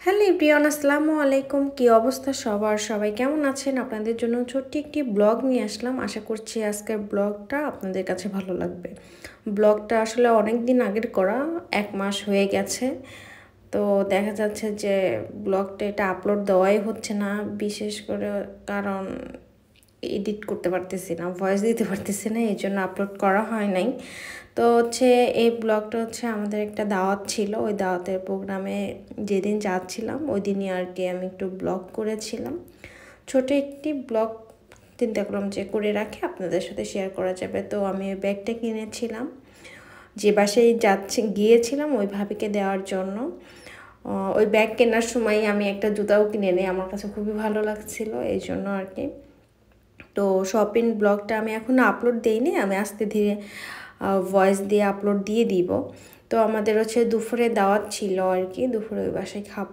Hello everyone, আসসালামু আলাইকুম। কি অবস্থা সবার? সবাই কেমন আছেন? আপনাদের জন্য ছোট্ট একটি ব্লগ নিয়ে আসলাম। আশা করছি আজকের ব্লগটা আপনাদের কাছে ভালো লাগবে। ব্লগটা আসলে অনেক দিন আগের করা, 1 মাস হয়ে গেছে। তো দেখা যাচ্ছে যে ব্লগটা এটা আপলোড দেওয়াই হচ্ছে না, বিশেষ করে কারণ এডিট করতে পারতেছি না, ভয়েস দিতে পারতেছি না, এই জন্য আপলোড করা হয় নাই। তো হচ্ছে এই ব্লগটা হচ্ছে আমাদের একটা দাওয়াত ছিল, ওই দাওয়াতের প্রোগ্রামে যেদিন যাচ্ছিলাম ওই দিনই আর কি আমি একটু ব্লগ করেছিলাম। ছোট একটি ব্লগ চিন্তা করলাম যে করে রাখি, আপনাদের সাথে শেয়ার করা যাবে। তো আমি ওই ব্যাগটা কিনেছিলাম, যে বাসায় গিয়েছিলাম ওই ভাবিকে দেওয়ার জন্য। ওই ব্যাগ কেনার সময় আমি একটা জুতাও কিনে নিই, আমার কাছে খুবই ভালো লাগছিল, এই জন্য আর কি। তো শপিং ব্লগটা আমি এখনও আপলোড দিইনি, আমি আস্তে ধীরে ভয়েস দিয়ে আপলোড দিয়ে দিব। তো আমাদের হচ্ছে দুপুরে দাওয়াত ছিল আর কি, দুপুরে ওই বাসায়